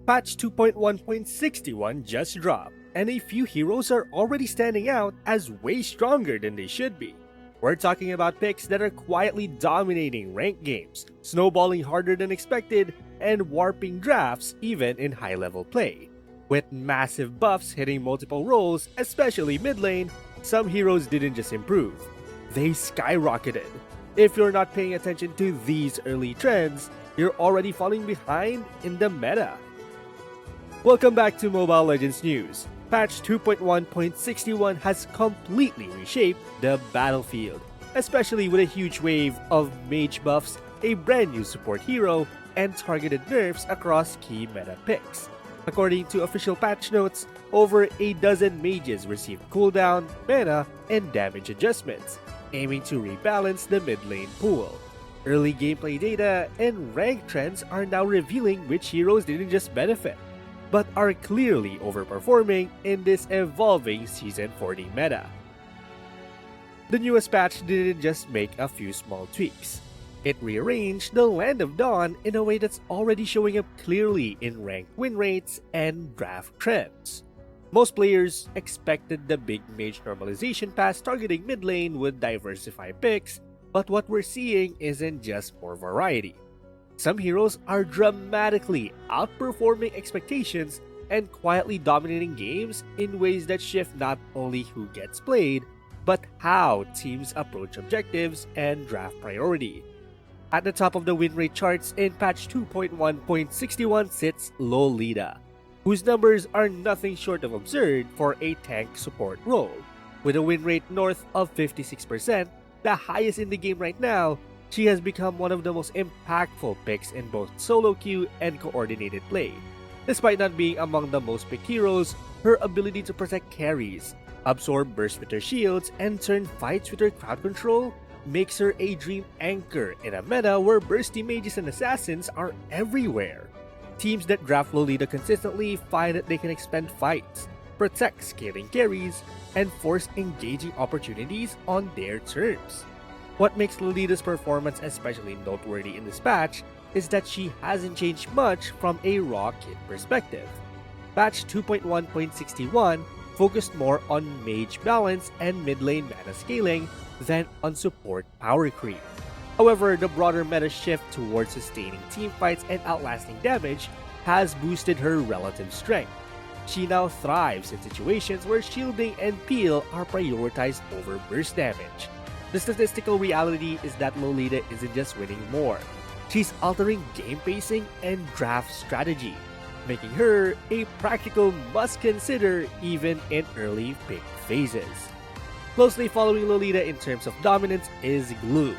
Patch 2.1.61 just dropped, and a few heroes are already standing out as way stronger than they should be. We're talking about picks that are quietly dominating ranked games, snowballing harder than expected, and warping drafts even in high-level play. With massive buffs hitting multiple roles, especially mid lane, some heroes didn't just improve, they skyrocketed. If you're not paying attention to these early trends, you're already falling behind in the meta. Welcome back to Mobile Legends News. Patch 2.1.61 has completely reshaped the battlefield, especially with a huge wave of mage buffs, a brand new support hero, and targeted nerfs across key meta picks. According to official patch notes, over a dozen mages received cooldown, mana, and damage adjustments, aiming to rebalance the mid lane pool. Early gameplay data and rank trends are now revealing which heroes didn't just benefit, but are clearly overperforming in this evolving Season 40 meta. The newest patch didn't just make a few small tweaks. It rearranged the Land of Dawn in a way that's already showing up clearly in ranked win rates and draft trends. Most players expected the big mage normalization pass targeting mid lane would diversify picks, but what we're seeing isn't just more variety. Some heroes are dramatically outperforming expectations and quietly dominating games in ways that shift not only who gets played, but how teams approach objectives and draft priority. At the top of the win rate charts in patch 2.1.61 sits Lolita, whose numbers are nothing short of absurd for a tank support role. With a win rate north of 56%, the highest in the game right now, she has become one of the most impactful picks in both solo queue and coordinated play. Despite not being among the most picked heroes, her ability to protect carries, absorb burst with her shields, and turn fights with her crowd control makes her a dream anchor in a meta where bursty mages and assassins are everywhere. Teams that draft Lolita consistently find that they can expend fights, protect scaling carries, and force engaging opportunities on their terms. What makes Lolita's performance especially noteworthy in this patch is that she hasn't changed much from a raw kit perspective. Patch 2.1.61 focused more on mage balance and mid lane mana scaling than on support power creep. However, the broader meta shift towards sustaining teamfights and outlasting damage has boosted her relative strength. She now thrives in situations where shielding and peel are prioritized over burst damage. The statistical reality is that Lolita isn't just winning more, she's altering game pacing and draft strategy, making her a practical must-consider even in early pick phases. Closely following Lolita in terms of dominance is Gloo,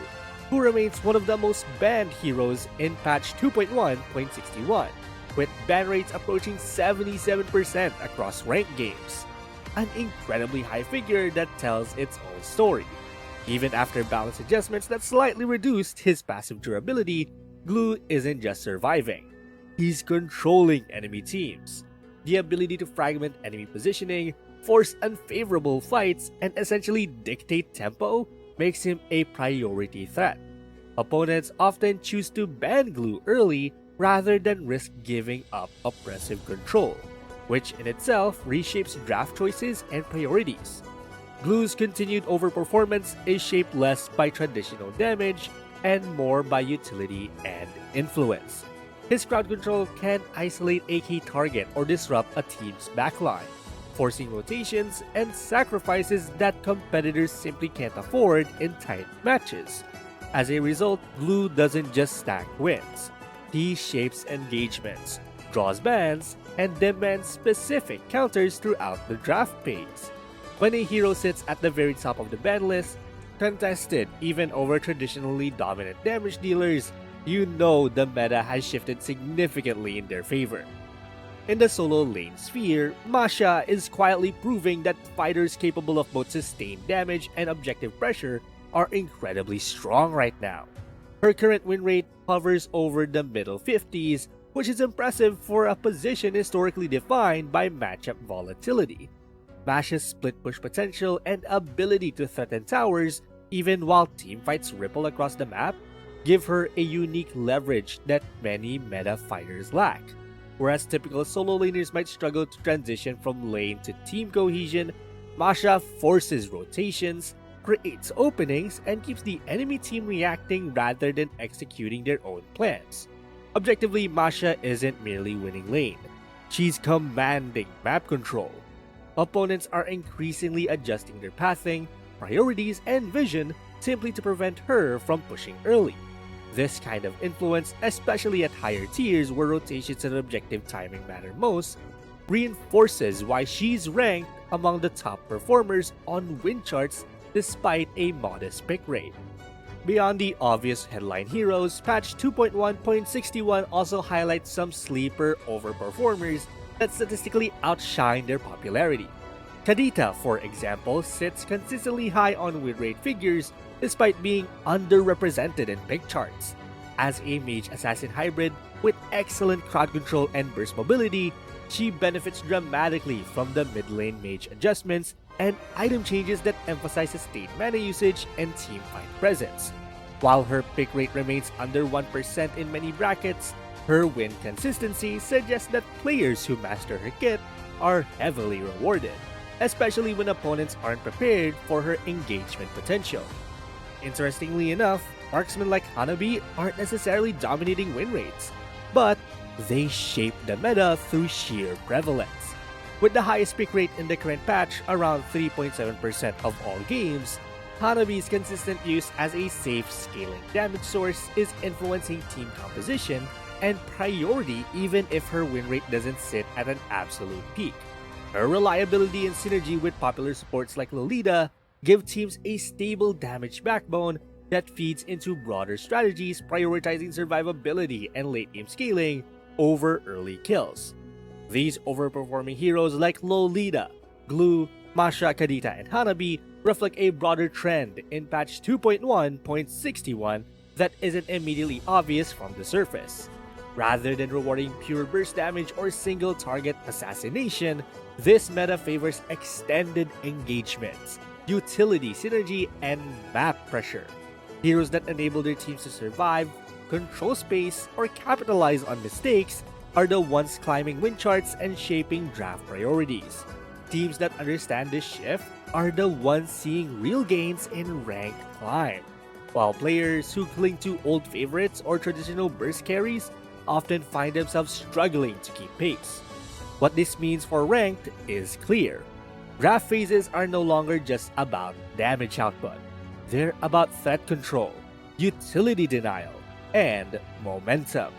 who remains one of the most banned heroes in patch 2.1.61, with ban rates approaching 77% across ranked games. An incredibly high figure that tells its own story. Even after balance adjustments that slightly reduced his passive durability, Gloo isn't just surviving, he's controlling enemy teams. The ability to fragment enemy positioning, force unfavorable fights, and essentially dictate tempo makes him a priority threat. Opponents often choose to ban Gloo early rather than risk giving up oppressive control, which in itself reshapes draft choices and priorities. Gloo's continued overperformance is shaped less by traditional damage and more by utility and influence. His crowd control can isolate a key target or disrupt a team's backline, forcing rotations and sacrifices that competitors simply can't afford in tight matches. As a result, Gloo doesn't just stack wins. He shapes engagements, draws bans, and demands specific counters throughout the draft phase. When a hero sits at the very top of the ban list, contested even over traditionally dominant damage dealers, you know the meta has shifted significantly in their favor. In the solo lane sphere, Masha is quietly proving that fighters capable of both sustained damage and objective pressure are incredibly strong right now. Her current win rate hovers over the middle 50s, which is impressive for a position historically defined by matchup volatility. Masha's split push potential and ability to threaten towers even while teamfights ripple across the map give her a unique leverage that many meta fighters lack. Whereas typical solo laners might struggle to transition from lane to team cohesion, Masha forces rotations, creates openings, and keeps the enemy team reacting rather than executing their own plans. Objectively, Masha isn't merely winning lane. She's commanding map control. Opponents are increasingly adjusting their pathing, priorities, and vision simply to prevent her from pushing early. This kind of influence, especially at higher tiers where rotations and objective timing matter most, reinforces why she's ranked among the top performers on win charts despite a modest pick rate. Beyond the obvious headline heroes, patch 2.1.61 also highlights some sleeper overperformers that statistically outshine their popularity. Kadita, for example, sits consistently high on win rate figures despite being underrepresented in pick charts. As a mage assassin hybrid with excellent crowd control and burst mobility, she benefits dramatically from the mid lane mage adjustments and item changes that emphasize sustained mana usage and teamfight presence. While her pick rate remains under 1% in many brackets, her win consistency suggests that players who master her kit are heavily rewarded, especially when opponents aren't prepared for her engagement potential. Interestingly enough, marksmen like Hanabi aren't necessarily dominating win rates, but they shape the meta through sheer prevalence. With the highest pick rate in the current patch, around 3.7% of all games, Hanabi's consistent use as a safe scaling damage source is influencing team composition and priority even if her win rate doesn't sit at an absolute peak. Her reliability and synergy with popular supports like Lolita give teams a stable damage backbone that feeds into broader strategies prioritizing survivability and late-game scaling over early kills. These overperforming heroes like Lolita, Gloo, Masha, Kadita, and Hanabi reflect a broader trend in patch 2.1.61 that isn't immediately obvious from the surface. Rather than rewarding pure burst damage or single target assassination, this meta favors extended engagements, utility synergy, and map pressure. Heroes that enable their teams to survive, control space, or capitalize on mistakes are the ones climbing win charts and shaping draft priorities. Teams that understand this shift are the ones seeing real gains in ranked climb, while players who cling to old favorites or traditional burst carries often find themselves struggling to keep pace. What this means for ranked is clear. Draft phases are no longer just about damage output. They're about threat control, utility denial, and momentum.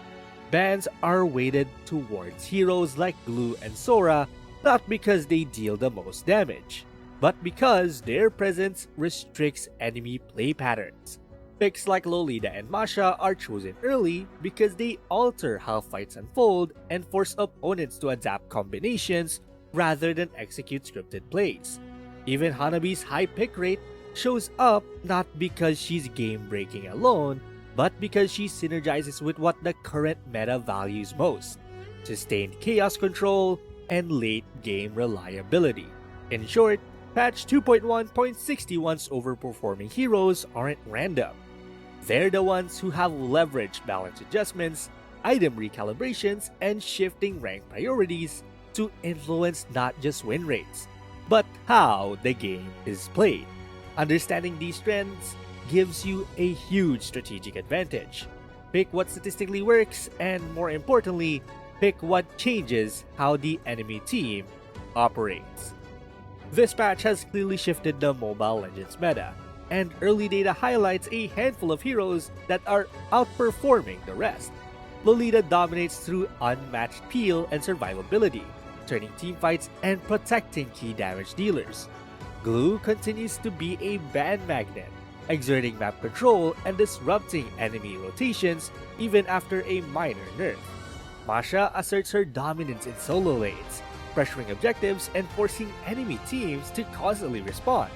Bans are weighted towards heroes like Gloo and Sora not because they deal the most damage, but because their presence restricts enemy play patterns. Picks like Lolita and Masha are chosen early because they alter how fights unfold and force opponents to adapt combinations rather than execute scripted plays. Even Hanabi's high pick rate shows up not because she's game-breaking alone, but because she synergizes with what the current meta values most: sustained chaos control and late-game reliability. In short, patch 2.1.61's overperforming heroes aren't random. They're the ones who have leveraged balance adjustments, item recalibrations, and shifting rank priorities to influence not just win rates, but how the game is played. Understanding these trends gives you a huge strategic advantage. Pick what statistically works, and more importantly, pick what changes how the enemy team operates. This patch has clearly shifted the Mobile Legends meta, and early data highlights a handful of heroes that are outperforming the rest. Lolita dominates through unmatched peel and survivability, turning teamfights and protecting key damage dealers. Gloo continues to be a ban magnet, exerting map control and disrupting enemy rotations even after a minor nerf. Masha asserts her dominance in solo lanes, pressuring objectives and forcing enemy teams to constantly respond.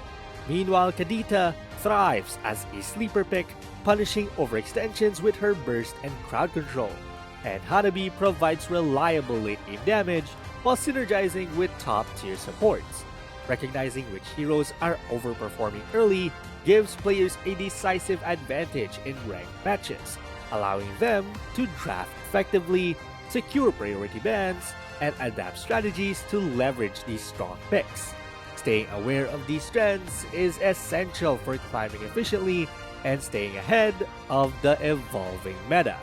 Meanwhile, Kadita thrives as a sleeper pick, punishing overextensions with her burst and crowd control. And Hanabi provides reliable late-game damage while synergizing with top-tier supports. Recognizing which heroes are overperforming early gives players a decisive advantage in ranked matches, allowing them to draft effectively secure priority bans, and adapt strategies to leverage these strong picks. Staying aware of these trends is essential for climbing efficiently and staying ahead of the evolving meta.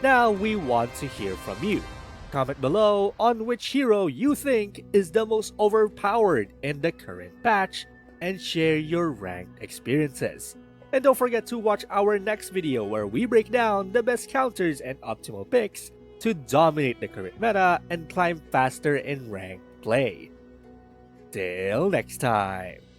Now we want to hear from you. Comment below on which hero you think is the most overpowered in the current patch and share your ranked experiences. And don't forget to watch our next video where we break down the best counters and optimal picks to dominate the current meta and climb faster in ranked play. Till next time!